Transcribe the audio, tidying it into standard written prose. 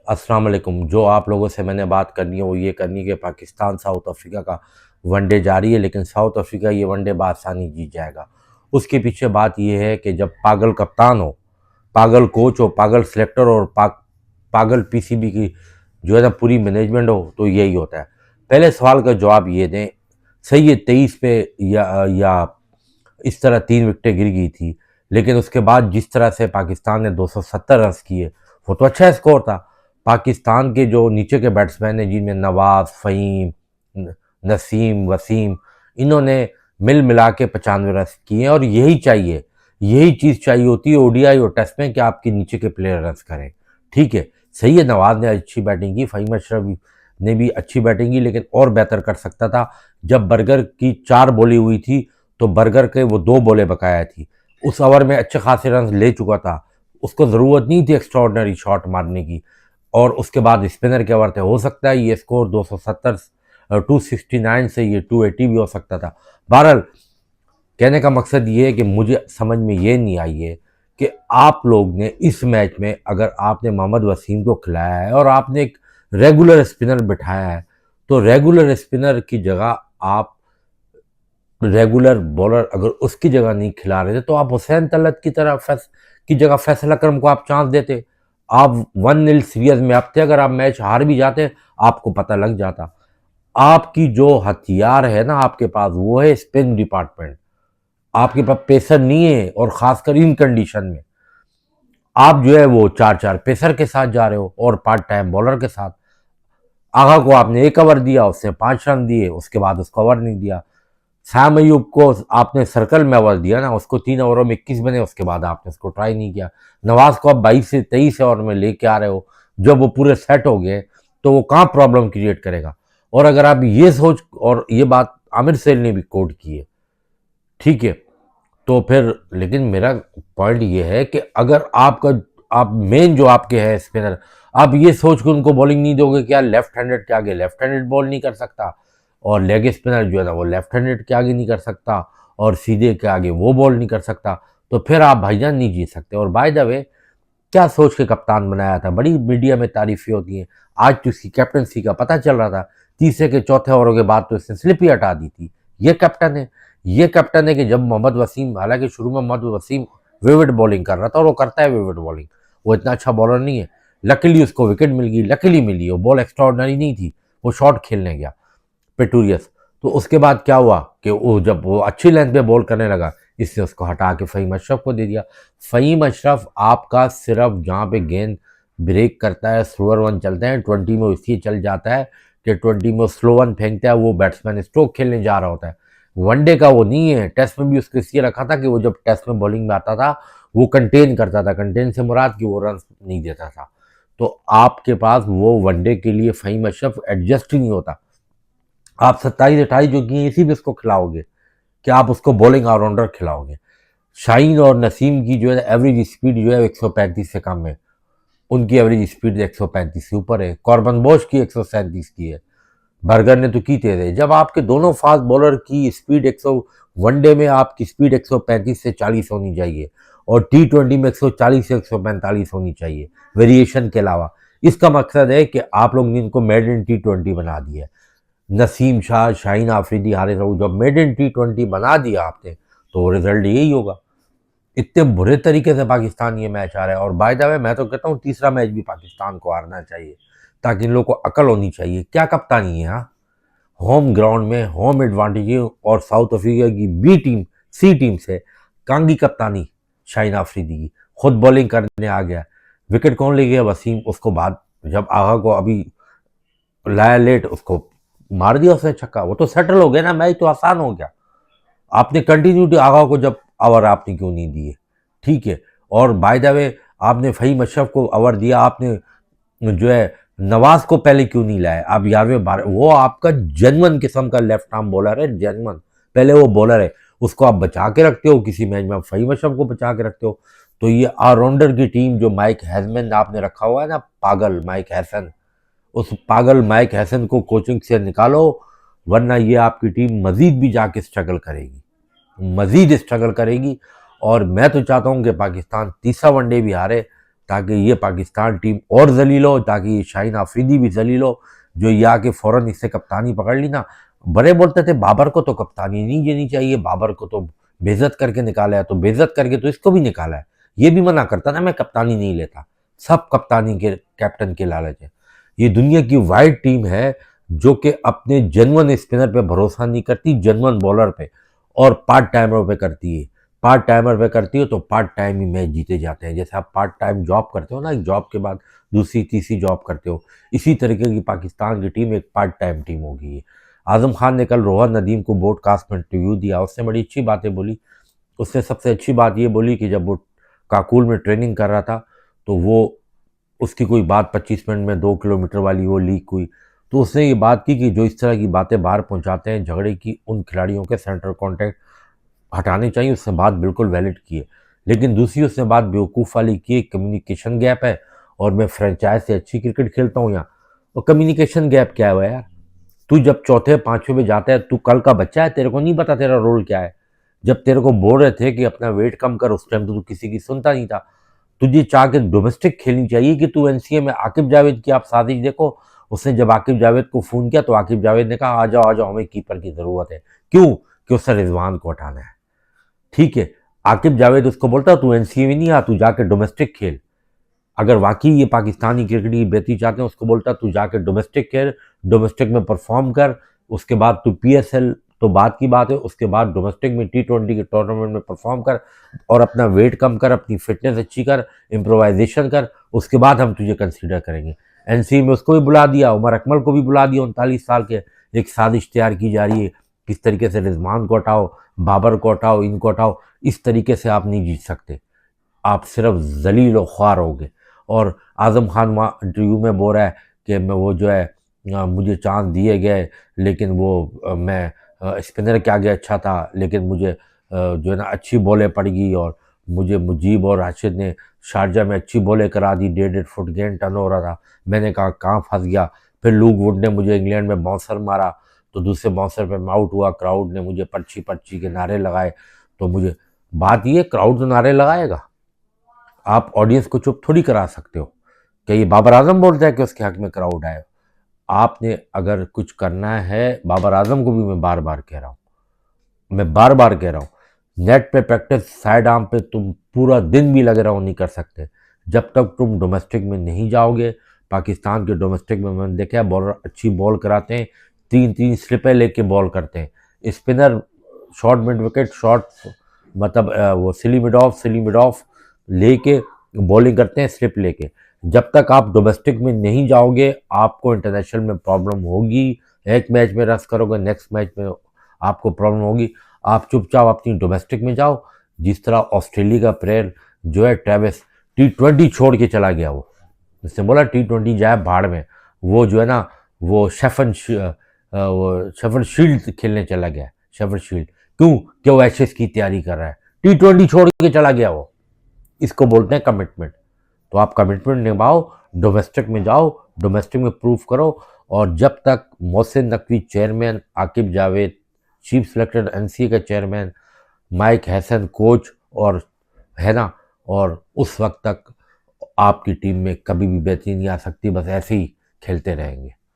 अस्सलाम वालेकुम। जो आप लोगों से मैंने बात करनी है वो ये करनी है कि पाकिस्तान साउथ अफ्रीका का वनडे जारी है, लेकिन साउथ अफ्रीका ये वनडे बआसानी जीत जाएगा। उसके पीछे बात ये है कि जब पागल कप्तान हो, पागल कोच हो, पागल सिलेक्टर और पागल पीसीबी की जो है ना पूरी मैनेजमेंट हो, तो यही होता है। पहले सवाल का जवाब ये दें, सही है 23 पे या इस तरह 3 विकेटें गिर गई थी, लेकिन उसके बाद जिस तरह से पाकिस्तान ने 270 रन किए, वो तो अच्छा स्कोर था। पाकिस्तान के जो नीचे के बैट्समैन हैं, जिनमें नवाज, फ़हीम, नसीम, वसीम, इन्होंने मिल मिला के 95 रन किए हैं। और यही चीज़ चाहिए होती है ओडीआई और टेस्ट में कि आपके नीचे के प्लेयर रन करें। ठीक है, सही है, नवाज ने अच्छी बैटिंग की, फ़हीम अशरफ ने भी अच्छी बैटिंग की, लेकिन और बेहतर कर सकता था। जब बर्गर की 4 बॉलें हुई थी तो बर्गर के वो 2 बॉलें बकाया थी। उस ओवर में अच्छे खासे रन ले चुका था, उसको ज़रूरत नहीं थी एक्स्ट्रॉर्डनरी शॉट मारने की। और उसके बाद स्पिनर के ओवर थे, हो सकता है ये स्कोर 270 269 से ये 280 भी हो सकता था। बहरहाल कहने का मकसद ये है कि मुझे समझ में ये नहीं आई है कि आप लोग ने इस मैच में, अगर आपने मोहम्मद वसीम को खिलाया है और आपने एक रेगुलर स्पिनर बिठाया है, तो रेगुलर स्पिनर की जगह आप रेगुलर बॉलर अगर उसकी जगह नहीं खिला रहे थे, तो आप हुसैन तलत की जगह फैसल अकरम को आप चांस देते। आप 1-0 सीरीज में आप थे, अगर आप मैच हार भी जाते आपको पता लग जाता। आपकी जो हथियार है ना आपके पास, वो है स्पिन डिपार्टमेंट। आपके पास पेसर नहीं है, और खासकर इन कंडीशन में आप जो है वो 4-4 पेसर के साथ जा रहे हो और पार्ट टाइम बॉलर के साथ। आगा को आपने 1 ओवर दिया, उससे 5 रन दिए, उसके बाद उसको ओवर नहीं दिया। सैम अयूब को आपने सर्कल में ओवर दिया ना, उसको 3 ओवरों में 21 बने, उसके बाद आपने उसको ट्राई नहीं किया। नवाज को आप 22 से 23 ओवर में लेके आ रहे हो, जब वो पूरे सेट हो गए तो वो कहाँ प्रॉब्लम क्रिएट करेगा। और अगर आप ये सोच, और ये बात आमिर सेल ने भी कोट की है, ठीक है, तो फिर लेकिन मेरा पॉइंट ये है कि अगर आप मेन जो आपके हैं स्पिनर, आप ये सोच के उनको बॉलिंग नहीं दोगे कि यार लेफ्ट हैंडेड के आगे लेफ्ट हैंडेड बॉल नहीं कर सकता, और लेग स्पिनर जो है ना वो लेफ्ट हैंडेड के आगे नहीं कर सकता, और सीधे के आगे वो बॉल नहीं कर सकता, तो फिर आप भाईजान नहीं जीत सकते। और बाय द वे, क्या सोच के कप्तान बनाया था, बड़ी मीडिया में तारीफें होती हैं। आज तो इसकी कैप्टनसी का पता चल रहा था, तीसरे के चौथे ओवरों के बाद तो इसने स्लिप ही हटा दी थी। ये कैप्टन है कि जब मोहम्मद वसीम, हालांकि शुरू में मोहम्मद वसीम विविड बॉलिंग कर रहा था, और वो करता है विविड बॉलिंग, वो इतना अच्छा बॉलर नहीं है। लकीली उसको विकेट मिल गई, लकीली मिली, वो बॉल एक्स्ट्राऑर्डिनरी नहीं थी, वो शॉट खेलने गया पेटूरियस। तो उसके बाद क्या हुआ कि वो जब वो अच्छी लेंथ पे बॉल करने लगा, इसने उसको हटा के फ़हीम अशरफ को दे दिया। फ़हीम अशरफ आपका सिर्फ जहाँ पे गेंद ब्रेक करता है, स्लोअर वन चलते हैं 20 में, इसलिए चल जाता है कि 20 में स्लो वन फेंकता है, वो बैट्समैन स्ट्रोक खेलने जा रहा होता है। वनडे का वो नहीं है। टेस्ट में भी उसको इसलिए रखा था कि वो जब टेस्ट में बॉलिंग में आता था वो कंटेन करता था, कंटेन से मुराद कि वो रन नहीं देता था। तो आपके पास वो वनडे के लिए फ़हीम अशरफ एडजस्ट ही नहीं होता। आप 27-28 जो किए इसी पे उसको खिलाओगे कि आप उसको बॉलिंग ऑलराउंडर खिलाओगे। शाहीन और नसीम की जो है एवरेज स्पीड जो है 135 से कम है, उनकी एवरेज स्पीड 135 से ऊपर है। कॉर्बन बोश की 137 की है, बर्गर ने तो की तेज है। जब आपके दोनों फास्ट बॉलर की स्पीड 100, वनडे में आपकी स्पीड 135 से 40 होनी चाहिए, और T20 में 140 से 145 होनी चाहिए वेरिएशन के अलावा। इसका मकसद है कि आप लोग ने इनको मेड इन T20 बना दिया है। नसीम शाह, शाहीन आफरीदी, हारिस रऊफ, जब मेड इन T20 बना दिया आपने, तो रिजल्ट यही होगा। इतने बुरे तरीके से पाकिस्तान ये मैच आ रहा है। और बाय द वे, मैं तो कहता हूँ तीसरा मैच भी पाकिस्तान को हारना चाहिए, ताकि इन लोगों को अकल होनी चाहिए। क्या कप्तानी है, हाँ, होम ग्राउंड में होम एडवांटेज, और साउथ अफ्रीका की बी टीम, सी टीम से कांगी कप्तानी शाहीन आफरीदी की, खुद बॉलिंग करने आ गया। विकेट कौन ले गया? वसीम। उसको बाद जब आगा को अभी लाया लेट, उसको मार दिया उसने छक्का, वो तो सेटल हो गया ना, मैच तो आसान हो गया। आपने कंटिन्यूटी आगा को जब ओवर आपने क्यों नहीं दिए? ठीक है। और बाय द वे, आपने फ़हीम अशरफ को ओवर दिया, आपने जो है नवाज को पहले क्यों नहीं लाया? आप 11वें 12, वो आपका जेन्युइन किस्म का लेफ्ट आर्म बॉलर है, जेन्युइन, पहले वो बॉलर है, उसको आप बचा के रखते हो किसी मैच में, आप फ़हीम अशरफ को बचा के रखते हो। तो ये ऑलराउंडर की टीम जो माइक हैजमैन आपने रखा हुआ है ना, पागल माइक हैसन, उस पागल माइक हैसन को कोचिंग से निकालो, वरना ये आपकी टीम मजीद भी जाके स्ट्रगल करेगी, मजीद स्ट्रगल करेगी। और मैं तो चाहता हूँ कि पाकिस्तान तीसरा वनडे भी हारे, ताकि ये पाकिस्तान टीम और जलील हो, ताकि ये शाहीन आफरीदी भी जलील हो, जो ये आके फ़ौरन इससे कप्तानी पकड़ ली ना। बड़े बोलते थे बाबर को तो कप्तानी नहीं देनी चाहिए, बाबर को तो बेइज्जत करके निकाला है, तो बेइज्जत करके तो इसको भी निकाला है। ये भी मना करता ना मैं कप्तानी नहीं लेता, सब कप्तानी के कैप्टन के लालच है। ये दुनिया की वाइड टीम है जो कि अपने जेन्युइन स्पिनर पे भरोसा नहीं करती, जेन्युइन बॉलर पे और पार्ट टाइमर पे करती है। पार्ट टाइमर पे करती हो तो पार्ट टाइम ही मैच जीते जाते हैं। जैसे आप पार्ट टाइम जॉब करते हो ना, एक जॉब के बाद दूसरी तीसरी जॉब करते हो, इसी तरीके की पाकिस्तान की टीम एक पार्ट टाइम टीम होगी है। आजम खान ने कल रोहन नदीम को ब्रॉडकास्ट में इंटरव्यू दिया, उसने बड़ी अच्छी बातें बोली। उसने सबसे अच्छी बात ये बोली कि जब वो काकुल में ट्रेनिंग कर रहा था तो वो उसकी कोई बात 25 मिनट में 2 किलोमीटर वाली वो लीक हुई, तो उसने ये बात की कि जो इस तरह की बातें बाहर पहुंचाते हैं झगड़े की, उन खिलाड़ियों के सेंटर कॉन्टैक्ट हटाने चाहिए। उसने बात बिल्कुल वैलिड की है। लेकिन दूसरी उसने बात बेवकूफ़ वाली की, कम्युनिकेशन गैप है और मैं फ्रेंचाइज से अच्छी क्रिकेट खेलता हूँ यहाँ। और कम्युनिकेशन गैप क्या है यार? तू जब चौथे पांचवें में जाता है, तू कल का बच्चा है, तेरे को नहीं पता तेरा रोल क्या है। जब तेरे को बोल रहे थे कि अपना वेट कम कर, उस टाइम तो तू किसी की सुनता नहीं था। तुझे चाह के डोमेस्टिक खेलनी चाहिए कि तू एनसीए में आकिब जावेद की आप साजिश देखो। उसने जब आकिब जावेद को फ़ोन किया तो आकिब जावेद ने कहा आ जाओ हमें कीपर की ज़रूरत है। क्यों? कि उससे रिजवान को हटाना है। ठीक है, आकिब जावेद उसको बोलता तू एनसीए में नहीं आ, तू जाके डोमेस्टिक खेल। अगर वाकई ये पाकिस्तानी क्रिकेट की बेहतरी चाहते हैं, उसको बोलता तू जाके डोमेस्टिक खेल, डोमेस्टिक में परफॉर्म कर, उसके बाद तू पीएसएल तो बात की बात है, उसके बाद डोमेस्टिक में T20 के टूर्नामेंट में परफॉर्म कर और अपना वेट कम कर, अपनी फिटनेस अच्छी कर, इम्प्रोवाइजेशन कर, उसके बाद हम तुझे कंसीडर करेंगे। एनसीए में उसको भी बुला दिया, उमर अकमल को भी बुला दिया, 39 साल के। एक साजिश तैयार की जा रही है किस तरीके से रिजवान को हटाओ, बाबर को हटाओ, इनको हटाओ। इस तरीके से आप नहीं जीत सकते, आप सिर्फ जलील और ख्वार होगे। और आज़म खान वहाँ इंटरव्यू में बोल रहा है कि मैं वो जो है मुझे चांस दिए गए, लेकिन वो मैं स्पिनर के आगे अच्छा था, लेकिन मुझे जो है ना अच्छी बॉलें पड़ गई और मुझे मुजीब और राशिद ने शारजा में अच्छी बॉलें करा दी, 1.5 फुट गेंद टर्न हो रहा था। मैंने कहा कहाँ फंस गया। फिर लूक वुड ने मुझे इंग्लैंड में बाउंसर मारा, तो दूसरे बाउंसर पे मैं आउट हुआ। क्राउड ने मुझे पर्ची पर्ची के नारे लगाए, तो मुझे बात ये, क्राउड तो नारे लगाएगा, आप ऑडियंस को चुप थोड़ी करा सकते हो। क्या ये बाबर आजम बोलता है कि उसके हक में क्राउड आए? आपने अगर कुछ करना है, बाबर आजम को भी मैं बार बार कह रहा हूँ, मैं बार बार कह रहा हूँ, नेट पे प्रैक्टिस साइड आर्म पे तुम पूरा दिन भी लगे रहो नहीं कर सकते जब तक तुम डोमेस्टिक में नहीं जाओगे। पाकिस्तान के डोमेस्टिक में मैंने देखा है बॉलर अच्छी बॉल कराते हैं, 3-3 स्लिपें लेके बॉल करते हैं। Spinner short mid wicket short, मतलब वो सिली मिड ऑफ लेके बॉलिंग करते हैं स्लिप लेके। जब तक आप डोमेस्टिक में नहीं जाओगे आपको इंटरनेशनल में प्रॉब्लम होगी। एक मैच में रस करोगे, नेक्स्ट मैच में आपको प्रॉब्लम होगी। आप चुपचाप अपनी डोमेस्टिक में जाओ। जिस तरह ऑस्ट्रेलिया का प्लेयर जो है ट्रेविस T20 छोड़ के चला गया, वो उसने बोला T20 जाए भाड़ में, वो जो है ना वो शेफर शील्ड खेलने चला गया। शेफर शील्ड क्यों? कि वो एशेज की तैयारी कर रहा है, T20 छोड़ के चला गया वो। इसको बोलते हैं कमिटमेंट। तो आप कमिटमेंट निभाओ, डोमेस्टिक में जाओ, डोमेस्टिक में प्रूफ करो। और जब तक Mohsin Naqvi chairman, Aqib Javed chief selector NCA का चेयरमैन, माइक हैसन कोच और है ना, और उस वक्त तक आपकी टीम में कभी भी बेहतरी नहीं आ सकती। बस ऐसे ही खेलते रहेंगे।